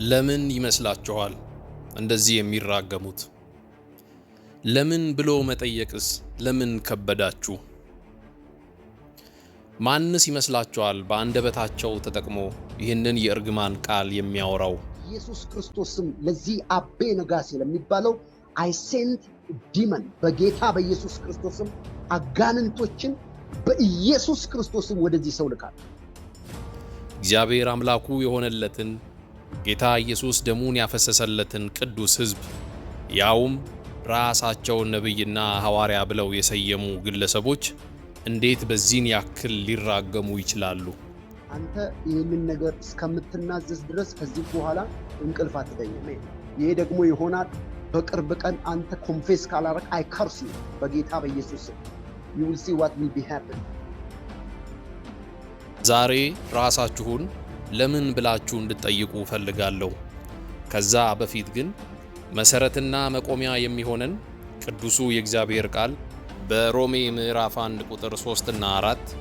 ለምን ይመስላችኋል እንደዚህ የሚራገሙት? ለምን ብሎ መጠየቅስ ለምን ከበዳችሁ? ማንስ ይመስላችኋል በአንደበታቸው ተጠቅሞ ይህንን የእርግማን ቃል የሚያወራው? ኢየሱስ ክርስቶስም ለዚህ አቤ ነጋሴ ለሚባለው አይ ሴንት ዲመን በጌታ በኢየሱስ ክርስቶስም አጋንንቶችን በኢየሱስ ክርስቶስም ወደዚህ ሰው ልካል። እግዚአብሔር አምላኩ የሆነለትን ጌታ ኢየሱስ ደሙን ያፈሰሰለትን ቅዱስ ሕዝብ ያውም ራሳቸውን ነብይና ሐዋርያ ብለው የሰየሙ ግለሰቦች እንዴት በዚህን ያክል ሊራገሙ ይችላሉ? አንተ ይህንን ነገር እስከምትናዘዝ ድረስ ከዚህ በኋላ እንቅልፍ አትተኛም። ይሄ ደግሞ ይሆናል በቅርብ ቀን አንተ ኮንፌስ ካላረክ አይ ከርስ ዩ በጌታ በኢየሱስ you will see what will be happen። ዛሬ ራሳችሁን ለምን ብላችሁ እንድትጠይቁ ፈልጋለሁ። ከዛ በፊት ግን መሰረትና መቆሚያ የሚሆነን ቅዱሱ የእግዚአብሔር ቃል በሮሜ ምዕራፍ 1 ቁጥር 3 እና 4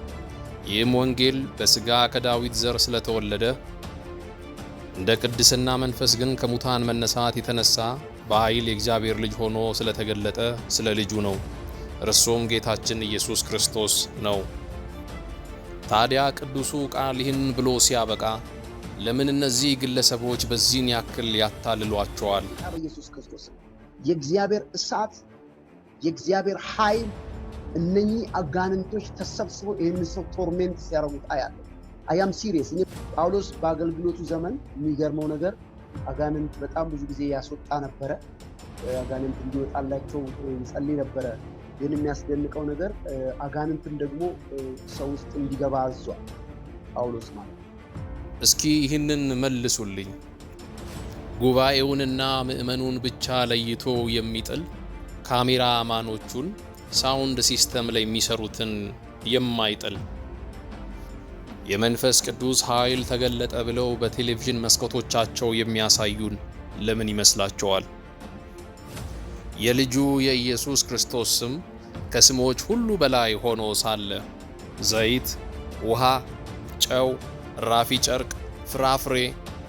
ይህም ወንጌል በሥጋ ከዳዊት ዘር ስለተወለደ እንደ ቅድስና መንፈስ ግን ከሙታን መነሳት የተነሳ በኃይል የእግዚአብሔር ልጅ ሆኖ ስለተገለጠ ስለ ልጁ ነው። እርሱም ጌታችን ኢየሱስ ክርስቶስ ነው። ታዲያ ቅዱሱ ቃል ይህን ብሎ ሲያበቃ ለምን እነዚህ ግለሰቦች በዚህን ያክል ያታልሏቸዋል? በኢየሱስ ክርስቶስ የእግዚአብሔር እሳት የእግዚአብሔር ኃይል እነኚህ አጋንንቶች ተሰብስበው ይህን ሰው ቶርሜንት ሲያረጉት አያለሁ። አያም ሲሪየስ። ጳውሎስ በአገልግሎቱ ዘመን የሚገርመው ነገር አጋንንት በጣም ብዙ ጊዜ ያስወጣ ነበረ። አጋንንት እንዲወጣላቸው ይጸልይ ነበረ። ግን የሚያስደንቀው ነገር አጋንንትን ደግሞ ሰው ውስጥ እንዲገባ አዟል ጳውሎስ ማለት። እስኪ ይህንን መልሱልኝ። ጉባኤውንና ምእመኑን ብቻ ለይቶ የሚጥል ካሜራ ማኖቹን ሳውንድ ሲስተም ላይ የሚሰሩትን የማይጥል የመንፈስ ቅዱስ ኃይል ተገለጠ ብለው በቴሌቪዥን መስኮቶቻቸው የሚያሳዩን ለምን ይመስላችኋል? የልጁ የኢየሱስ ክርስቶስ ስም ከስሞች ሁሉ በላይ ሆኖ ሳለ ዘይት፣ ውሃ፣ ጨው፣ ራፊ ጨርቅ፣ ፍራፍሬ፣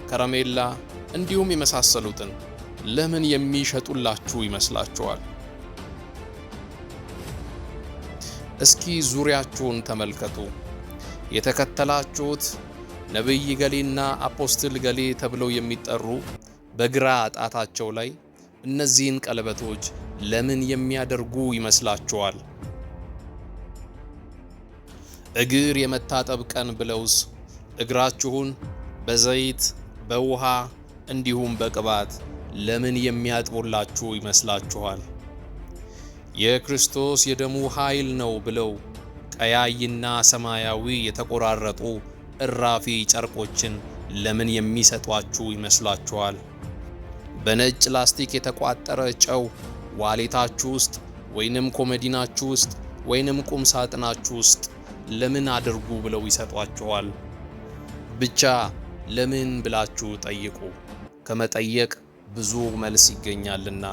ከረሜላ እንዲሁም የመሳሰሉትን ለምን የሚሸጡላችሁ ይመስላችኋል? እስኪ ዙሪያችሁን ተመልከቱ። የተከተላችሁት ነብይ ገሌና አፖስትል ገሌ ተብለው የሚጠሩ በግራ ጣታቸው ላይ እነዚህን ቀለበቶች ለምን የሚያደርጉ ይመስላችኋል? እግር የመታጠብ ቀን ብለውስ እግራችሁን በዘይት በውሃ እንዲሁም በቅባት ለምን የሚያጥቡላችሁ ይመስላችኋል? የክርስቶስ የደሙ ኃይል ነው ብለው ቀያይና ሰማያዊ የተቆራረጡ እራፊ ጨርቆችን ለምን የሚሰጧችሁ ይመስላችኋል? በነጭ ላስቲክ የተቋጠረ ጨው ዋሌታችሁ ውስጥ ወይንም ኮሜዲናችሁ ውስጥ ወይንም ቁም ሳጥናችሁ ውስጥ ለምን አድርጉ ብለው ይሰጧችኋል? ብቻ ለምን ብላችሁ ጠይቁ። ከመጠየቅ ብዙ መልስ ይገኛልና።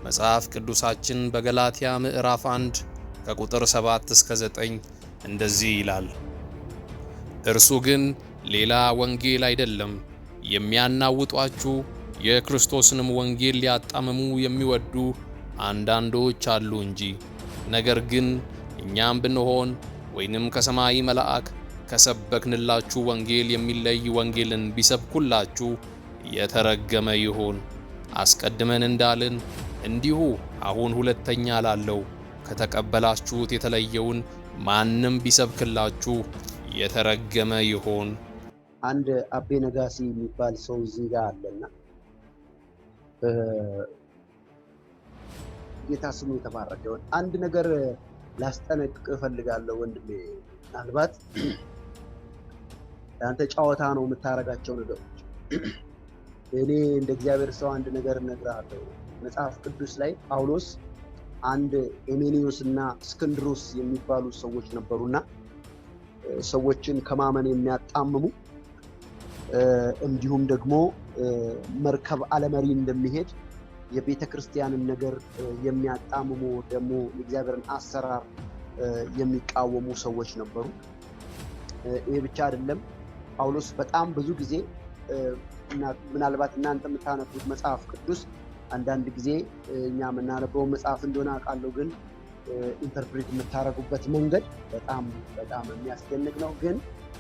መጽሐፍ ቅዱሳችን በገላትያ ምዕራፍ 1 ከቁጥር 7 እስከ 9 እንደዚህ ይላል። እርሱ ግን ሌላ ወንጌል አይደለም፣ የሚያናውጧችሁ የክርስቶስንም ወንጌል ሊያጣምሙ የሚወዱ አንዳንዶች አሉ እንጂ። ነገር ግን እኛም ብንሆን ወይንም ከሰማይ መልአክ ከሰበክንላችሁ ወንጌል የሚለይ ወንጌልን ቢሰብኩላችሁ የተረገመ ይሁን። አስቀድመን እንዳልን እንዲሁ አሁን ሁለተኛ ላለው ከተቀበላችሁት የተለየውን ማንም ቢሰብክላችሁ የተረገመ ይሁን። አንድ አቤ ነጋሲ የሚባል ሰው እዚህ ጋር አለና ጌታ ስሙ የተባረከ ይሁን። አንድ ነገር ላስጠነቅቅ እፈልጋለሁ ወንድሜ። ምናልባት አንተ ጨዋታ ነው የምታረጋቸው ነገሮች። እኔ እንደ እግዚአብሔር ሰው አንድ ነገር እነግርሃለሁ። መጽሐፍ ቅዱስ ላይ ጳውሎስ አንድ ኤሜኒዮስ እና እስክንድሮስ የሚባሉ ሰዎች ነበሩና ሰዎችን ከማመን የሚያጣምሙ እንዲሁም ደግሞ መርከብ አለመሪ እንደሚሄድ የቤተ ክርስቲያንን ነገር የሚያጣምሙ ደግሞ የእግዚአብሔርን አሰራር የሚቃወሙ ሰዎች ነበሩ። ይሄ ብቻ አይደለም። ጳውሎስ በጣም ብዙ ጊዜ ምናልባት እናንተ የምታነቡት መጽሐፍ ቅዱስ አንዳንድ ጊዜ እኛ የምናነበው መጽሐፍ እንደሆነ አውቃለሁ፣ ግን ኢንተርፕሬት የምታረጉበት መንገድ በጣም በጣም የሚያስደንቅ ነው። ግን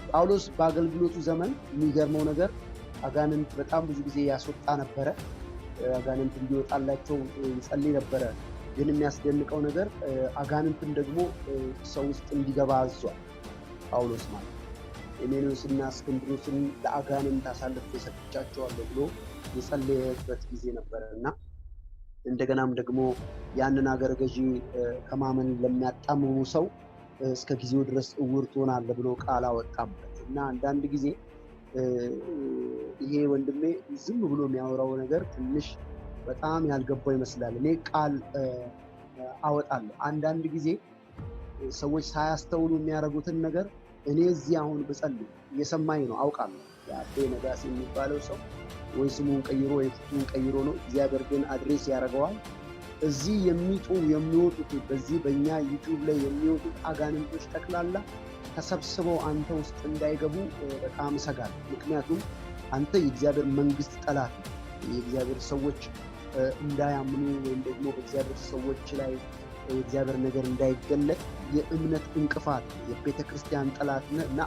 ጳውሎስ በአገልግሎቱ ዘመን የሚገርመው ነገር አጋንንት በጣም ብዙ ጊዜ ያስወጣ ነበረ። አጋንንት እንዲወጣላቸው ይጸልይ ነበረ። ግን የሚያስደንቀው ነገር አጋንንትም ደግሞ ሰው ውስጥ እንዲገባ አዟል ጳውሎስ ማለት ሄሜኔዎስና እስክንድሮስን ለአጋንንት አሳልፌ ሰጥቻቸዋለሁ ብሎ የጸለየበት ጊዜ ነበረ እና እንደገናም ደግሞ ያንን አገረ ገዢ ከማመን ለሚያጣምሙ ሰው እስከ ጊዜው ድረስ እውር ትሆናለህ ብሎ ቃል አወጣበት እና አንዳንድ ጊዜ ይሄ ወንድሜ ዝም ብሎ የሚያወራው ነገር ትንሽ በጣም ያልገባው ይመስላል። እኔ ቃል አወጣለሁ። አንዳንድ ጊዜ ሰዎች ሳያስተውሉ የሚያደርጉትን ነገር እኔ እዚህ አሁን ብጸልይ እየሰማኝ ነው አውቃለሁ። የአቤ ነጋሲ የሚባለው ሰው ወይ ስሙን ቀይሮ ወይ ፊቱን ቀይሮ ነው፣ እግዚአብሔር ግን አድሬስ ያደርገዋል። እዚህ የሚወጡት በዚህ በእኛ ዩቲዩብ ላይ የሚወጡት አጋንንቶች ጠቅላላ ተሰብስበው አንተ ውስጥ እንዳይገቡ በጣም እሰጋለሁ። ምክንያቱም አንተ የእግዚአብሔር መንግስት ጠላት ነው። የእግዚአብሔር ሰዎች እንዳያምኑ ወይም ደግሞ በእግዚአብሔር ሰዎች ላይ የእግዚአብሔር ነገር እንዳይገለጥ የእምነት እንቅፋት የቤተ ክርስቲያን ጠላት እና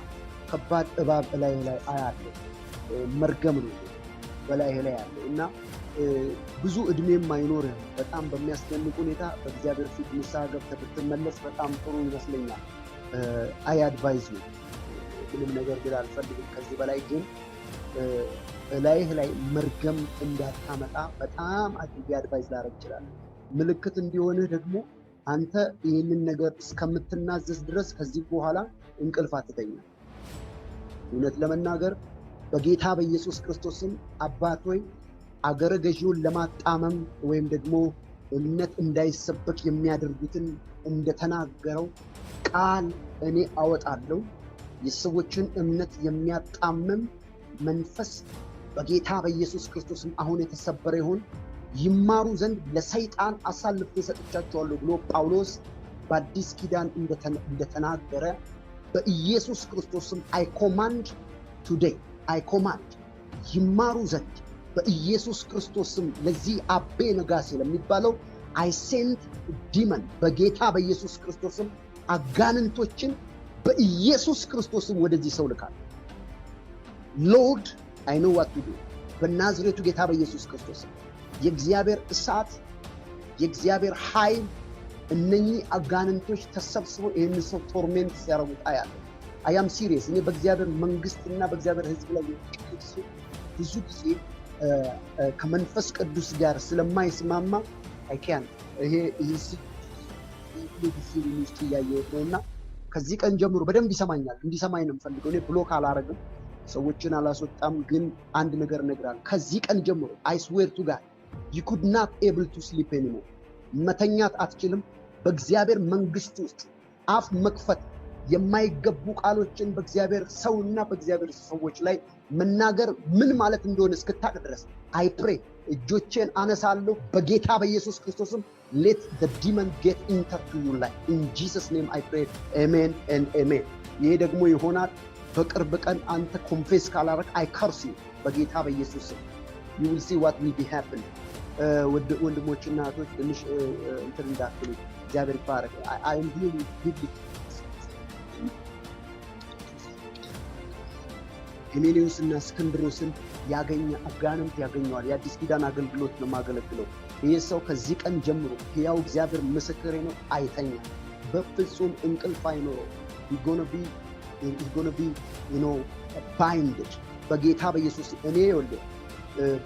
ከባድ እባብ በላይ ላይ አያለ መርገም ነው በላይ ላይ ያለው እና ብዙ እድሜም አይኖርህም። በጣም በሚያስደንቅ ሁኔታ በእግዚአብሔር ፊት ንስሐ ገብተህ ብትመለስ በጣም ጥሩ ይመስለኛል። አይ አድቫይዝ ነው። ምንም ነገር ግን አልፈልግም ከዚህ በላይ ግን ላይህ ላይ መርገም እንዳታመጣ በጣም አድርጌ አድቫይዝ ላደርግ ይችላል። ምልክት እንዲሆንህ ደግሞ አንተ ይህንን ነገር እስከምትናዘዝ ድረስ ከዚህ በኋላ እንቅልፍ አትተኛ። እውነት ለመናገር በጌታ በኢየሱስ ክርስቶስም አባት ሆይ አገረ ገዢውን ለማጣመም ወይም ደግሞ እምነት እንዳይሰበክ የሚያደርጉትን እንደተናገረው ቃል እኔ አወጣለሁ። የሰዎችን እምነት የሚያጣምም መንፈስ በጌታ በኢየሱስ ክርስቶስም አሁን የተሰበረ ይሁን። ይማሩ ዘንድ ለሰይጣን አሳልፌ ሰጥቻቸዋለሁ ብሎ ጳውሎስ በአዲስ ኪዳን እንደተናገረ በኢየሱስ ክርስቶስም አይ ኮማንድ ቱዴይ አይ ኮማንድ ይማሩ ዘንድ በኢየሱስ ክርስቶስም ለዚህ አቤ ነጋሴ ለሚባለው አይ ሴንት ዲመን በጌታ በኢየሱስ ክርስቶስም አጋንንቶችን በኢየሱስ ክርስቶስም ወደዚህ ሰው ልካል። ሎርድ አይ ኖ ዋት ቱ ዱ በናዝሬቱ ጌታ በኢየሱስ ክርስቶስም የእግዚአብሔር እሳት የእግዚአብሔር ኃይል እነኚህ አጋንንቶች ተሰብስበው ይህንን ሰው ቶርሜንት ሲያረጉት አያለሁ። አያም ሲሪየስ። እኔ በእግዚአብሔር መንግስትና በእግዚአብሔር ሕዝብ ላይ ብዙ ጊዜ ከመንፈስ ቅዱስ ጋር ስለማይስማማ አይካን ይሄ ውስጥ እያየሁት ነው እና ከዚህ ቀን ጀምሮ በደንብ ይሰማኛል። እንዲሰማኝ ነው የምፈልገው። እኔ ብሎክ አላረግም፣ ሰዎችን አላስወጣም። ግን አንድ ነገር እነግራለሁ። ከዚህ ቀን ጀምሮ አይ ስዌር ቱ ጋድ you could not able to sleep anymore። መተኛት አትችልም። በእግዚአብሔር መንግስት ውስጥ አፍ መክፈት የማይገቡ ቃሎችን በእግዚአብሔር ሰውና በእግዚአብሔር ሰዎች ላይ መናገር ምን ማለት እንደሆነ እስክታቅ ድረስ አይ ፕሬ እጆቼን አነሳለሁ በጌታ በኢየሱስ ክርስቶስም let the demon get into your life in Jesus name I pray amen and amen። ይሄ ደግሞ ይሆናል በቅርብ ቀን አንተ ኮንፌስ ካላረክ I curse you በጌታ በኢየሱስ you will see what will be happening። ወንድሞችና እህቶች ትንሽ እንትን እንዳትሉ እግዚአብሔር ይባረክ። I am really deeply ሄሜኔዎስና እስክንድሮስን ያገኘ አጋንንት ያገኘዋል። የአዲስ ኪዳን አገልግሎት ነው የማገለግለው። ይህ ሰው ከዚህ ቀን ጀምሮ ሕያው እግዚአብሔር ምስክሬ ነው አይተኛ፣ በፍጹም እንቅልፍ አይኖረው። he's gonna be binded በጌታ በኢየሱስ እኔ ይኸውልህ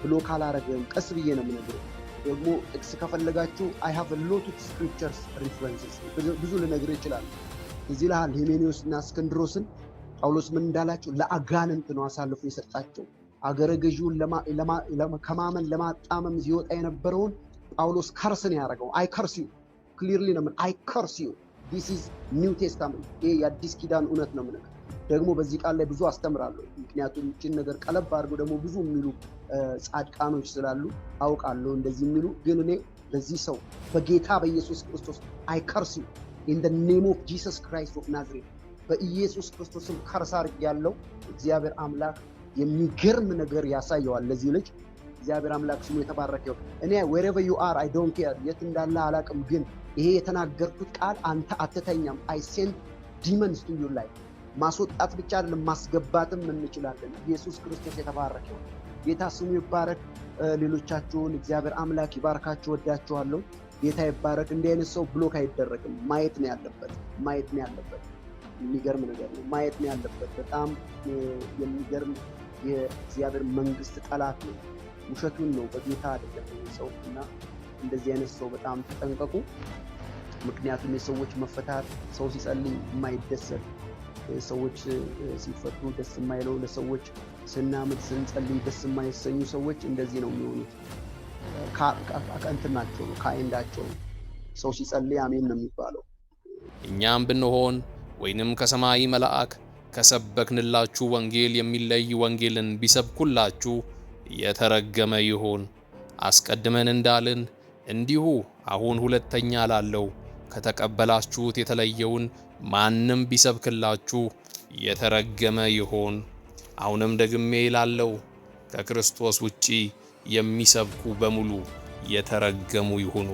ብሎክ አላረግም። ቀስ ብዬ ነው የምነግርህ። ደግሞ ጥቅስ ከፈለጋችሁ I have a lot of scriptures references ብዙ ልነግርህ ይችላል። እዚህ ላይ ሄሜኔዎስና እስክንድሮስን ጳውሎስ ምን እንዳላቸው ለአጋንንት ነው አሳልፎ የሰጣቸው። አገረ ገዢውን ከማመን ለማጣመም ሲወጣ የነበረውን ጳውሎስ ከርስን ያደረገው አይ ከርስ ዩ ክሊርሊ ነው። አይ ከርስ ዩ ዲስ ኢዝ ኒው ቴስታመንት። ይሄ የአዲስ ኪዳን እውነት ነው። ምን ደግሞ በዚህ ቃል ላይ ብዙ አስተምራለሁ። ምክንያቱም ይህችን ነገር ቀለብ አድርገው ደግሞ ብዙ የሚሉ ጻድቃኖች ስላሉ አውቃለሁ እንደዚህ የሚሉ። ግን እኔ ለዚህ ሰው በጌታ በኢየሱስ ክርስቶስ አይ ከርስ ዩ ኢን ዘ ኔም ኦፍ ጂሰስ ክራይስት ኦፍ ናዝሬት በኢየሱስ ክርስቶስም ከርስ አድርጌያለሁ። እግዚአብሔር አምላክ የሚገርም ነገር ያሳየዋል ለዚህ ልጅ። እግዚአብሔር አምላክ ስሙ የተባረከ ይሁን። እኔ wherever you are I don't care የት እንዳለ አላቅም፣ ግን ይሄ የተናገርኩት ቃል አንተ አትተኛም። I send demons to your life። ማስወጣት ብቻ አይደለም ማስገባትም እንችላለን። ኢየሱስ ክርስቶስ የተባረከ ይሁን። ጌታ ስሙ ይባረክ። ሌሎቻችሁን እግዚአብሔር አምላክ ይባርካችሁ። ወዳችኋለሁ። ጌታ ይባረክ። እንዲህ አይነት ሰው ብሎክ አይደረግም። ማየት ነው ያለበት፣ ማየት ነው ያለበት። የሚገርም ነገር ነው። ማየት ነው ያለበት። በጣም የሚገርም የእግዚአብሔር መንግስት ጠላት ነው። ውሸቱን ነው፣ በጌታ አይደለም ሰው እና እንደዚህ አይነት ሰው በጣም ተጠንቀቁ። ምክንያቱም የሰዎች መፈታት፣ ሰው ሲጸልይ የማይደሰት ሰዎች ሲፈቱ ደስ የማይለው፣ ለሰዎች ስናምድ ስንጸልይ ደስ የማይሰኙ ሰዎች እንደዚህ ነው የሚሆኑት። ከእንትናቸው ነው ከአይንዳቸው ነው። ሰው ሲጸልይ አሜን ነው የሚባለው። እኛም ብንሆን ወይንም ከሰማይ መልአክ ከሰበክንላችሁ ወንጌል የሚለይ ወንጌልን ቢሰብኩላችሁ የተረገመ ይሁን። አስቀድመን እንዳልን እንዲሁ አሁን ሁለተኛ ላለው ከተቀበላችሁት የተለየውን ማንም ቢሰብክላችሁ የተረገመ ይሁን። አሁንም ደግሜ ላለው ከክርስቶስ ውጪ የሚሰብኩ በሙሉ የተረገሙ ይሁኑ።